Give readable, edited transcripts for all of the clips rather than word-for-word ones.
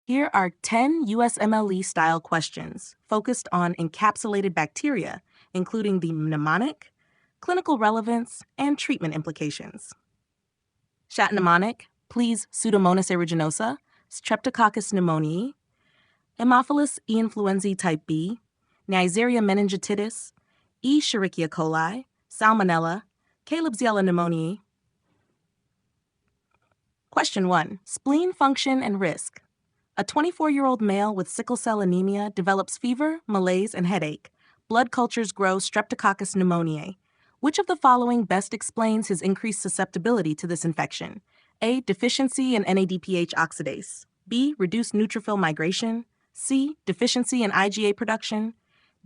Here are 10 USMLE-style questions focused on encapsulated bacteria, including the mnemonic, clinical relevance, and treatment implications. Shot mnemonic, please Pseudomonas aeruginosa, Streptococcus pneumoniae, Haemophilus influenzae type B, Neisseria meningitidis, E. Escherichia coli, Salmonella, Klebsiella pneumoniae. Question 1. Spleen function and risk. A 24-year-old male with sickle cell anemia develops fever, malaise, and headache. Blood cultures grow Streptococcus pneumoniae. Which of the following best explains his increased susceptibility to this infection? A. Deficiency in NADPH oxidase. B. Reduced neutrophil migration. C. Deficiency in IgA production.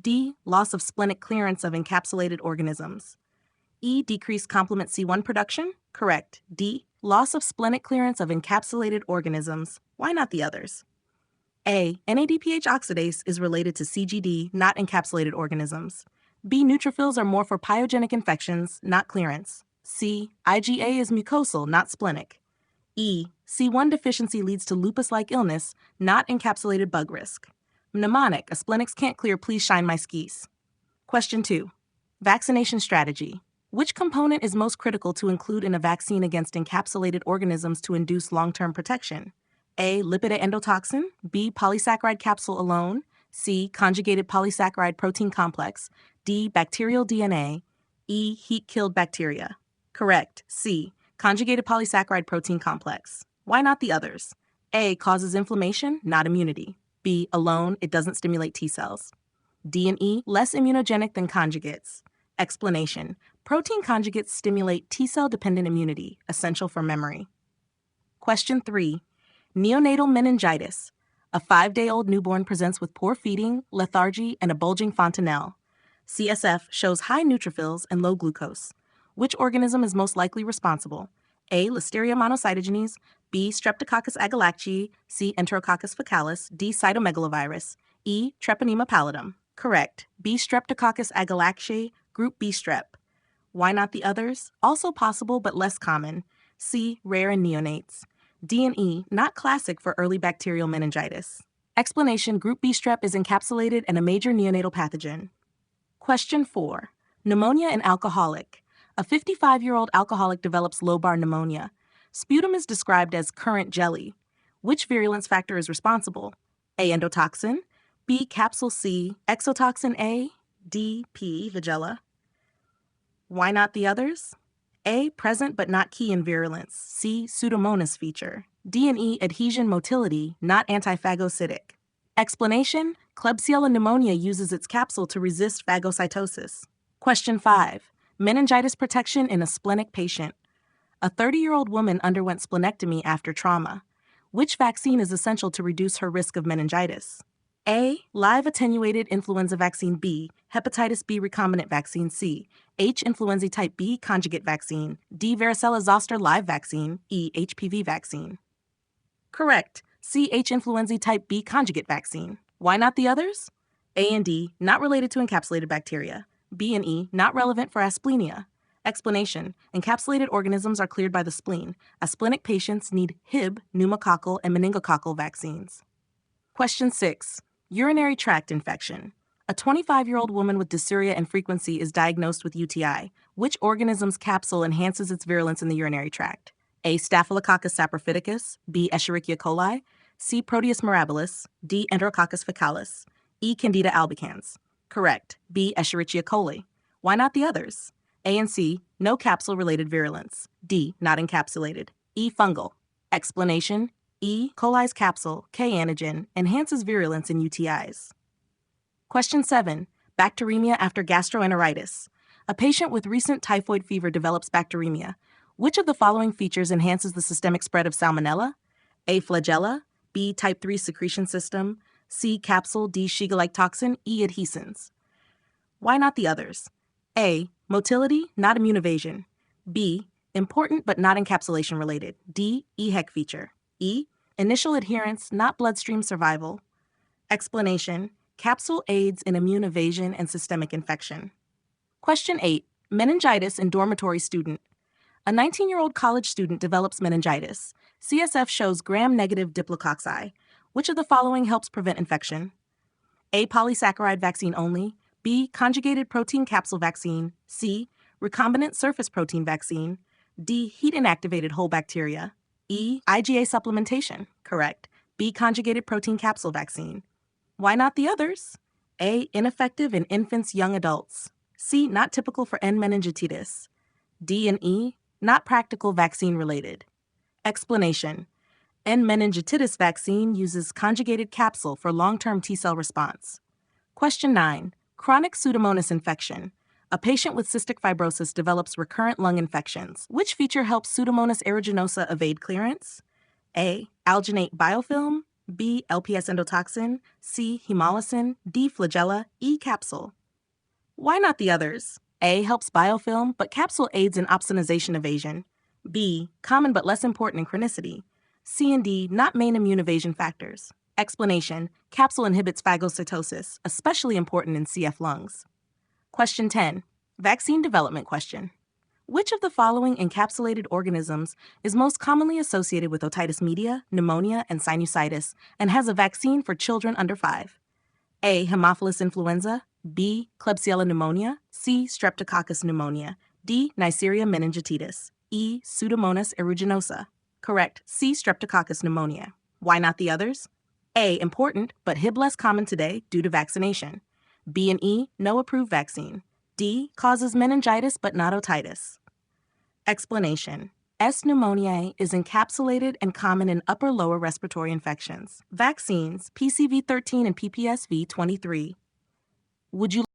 D. Loss of splenic clearance of encapsulated organisms. E. Decreased complement C1 production? Correct. D. Loss of splenic clearance of encapsulated organisms. Why not the others? A. NADPH oxidase is related to CGD, not encapsulated organisms. B. Neutrophils are more for pyogenic infections, not clearance. C. IgA is mucosal, not splenic. E. C1 deficiency leads to lupus-like illness, not encapsulated bug risk. Mnemonic, a splenics can't clear, please shine my skis. Question 2. Vaccination strategy. Which component is most critical to include in a vaccine against encapsulated organisms to induce long-term protection? A. Lipid endotoxin. B. Polysaccharide capsule alone. C. Conjugated polysaccharide protein complex. D. Bacterial DNA. E. Heat-killed bacteria. Correct. C. Conjugated polysaccharide protein complex. Why not the others? A. Causes inflammation, not immunity. B. Alone, it doesn't stimulate T cells. D and E. Less immunogenic than conjugates. Explanation. Protein conjugates stimulate T-cell-dependent immunity, essential for memory. Question 3. Neonatal meningitis. A 5-day-old newborn presents with poor feeding, lethargy, and a bulging fontanelle. CSF shows high neutrophils and low glucose. Which organism is most likely responsible? A. Listeria monocytogenes. B. Streptococcus agalactiae. C. Enterococcus faecalis. D. Cytomegalovirus. E. Treponema pallidum. Correct. B. Streptococcus agalactiae, group B strep. Why not the others? Also possible but less common. C. Rare in neonates. D and E, not classic for early bacterial meningitis. Explanation. Group B strep is encapsulated and a major neonatal pathogen. Question 4. Pneumonia in alcoholic. A 55-year-old alcoholic develops lobar pneumonia. Sputum is described as currant jelly. Which virulence factor is responsible? A. Endotoxin. B. Capsule C. Exotoxin A. D. P. Vigella. Why not the others? A. Present but not key in virulence. C. Pseudomonas feature. D and E. Adhesion motility, not antiphagocytic. Explanation. Klebsiella pneumonia uses its capsule to resist phagocytosis. Question 5. Meningitis protection in a splenic patient. A 30-year-old woman underwent splenectomy after trauma. Which vaccine is essential to reduce her risk of meningitis? A. Live attenuated influenza vaccine. B. Hepatitis B recombinant vaccine. C. H. influenza type B conjugate vaccine. D. Varicella zoster live vaccine. E. HPV vaccine. Correct. C. H. influenza type B conjugate vaccine. Why not the others? A and D, not related to encapsulated bacteria. B and E, not relevant for asplenia. Explanation. Encapsulated organisms are cleared by the spleen. Asplenic patients need Hib, pneumococcal, and meningococcal vaccines. Question 6. Urinary tract infection. A 25-year-old woman with dysuria and frequency is diagnosed with UTI. Which organism's capsule enhances its virulence in the urinary tract? A. Staphylococcus saprophyticus. B. Escherichia coli. C. Proteus mirabilis. D. Enterococcus faecalis. E. Candida albicans. Correct. B. Escherichia coli. Why not the others? A and C. No capsule-related virulence. D. Not encapsulated. E. Fungal. Explanation. E. coli's capsule, K antigen, enhances virulence in UTIs. Question 7. Bacteremia after gastroenteritis. A patient with recent typhoid fever develops bacteremia. Which of the following features enhances the systemic spread of Salmonella? A. Flagella. B. Type 3 secretion system. C. Capsule. D. Shiga-like toxin. E. Adhesins. Why not the others? A. Motility, not immune evasion. B. Important but not encapsulation related. D. EHEC feature. E. Initial adherence, not bloodstream survival. Explanation. Capsule aids in immune evasion and systemic infection. Question 8. Meningitis in dormitory student. A 19-year-old college student develops meningitis. CSF shows gram-negative diplococci. Which of the following helps prevent infection? A. Polysaccharide vaccine only. B. Conjugated protein capsule vaccine. C. Recombinant surface protein vaccine. D. Heat inactivated whole bacteria. E. IgA supplementation. Correct. B. Conjugated protein capsule vaccine. Why not the others? A. Ineffective in infants, young adults. C. Not typical for N. meningitis. D and E. Not practical vaccine related. Explanation. N. meningitis vaccine uses conjugated capsule for long-term T-cell response. Question 9. Chronic Pseudomonas infection. A patient with cystic fibrosis develops recurrent lung infections. Which feature helps Pseudomonas aeruginosa evade clearance? A. Alginate biofilm. B. LPS endotoxin. C. Hemolysin. D. Flagella. E. Capsule. Why not the others? A. Helps biofilm, but capsule aids in opsonization evasion. B. Common but less important in chronicity. C and D. Not main immune evasion factors. Explanation. Capsule inhibits phagocytosis, especially important in CF lungs. Question 10. Vaccine development question. Which of the following encapsulated organisms is most commonly associated with otitis media, pneumonia, and sinusitis, and has a vaccine for children under 5? A. Haemophilus influenza. B. Klebsiella pneumonia. C. Streptococcus pneumonia. D. Neisseria meningitidis. E. Pseudomonas aeruginosa. Correct. C. Streptococcus pneumonia. Why not the others? A. Important, but Hib less common today due to vaccination. B and E. No approved vaccine. D. Causes meningitis but not otitis. Explanation. S. pneumoniae is encapsulated and common in upper-lower respiratory infections. Vaccines, PCV13 and PPSV23. Would you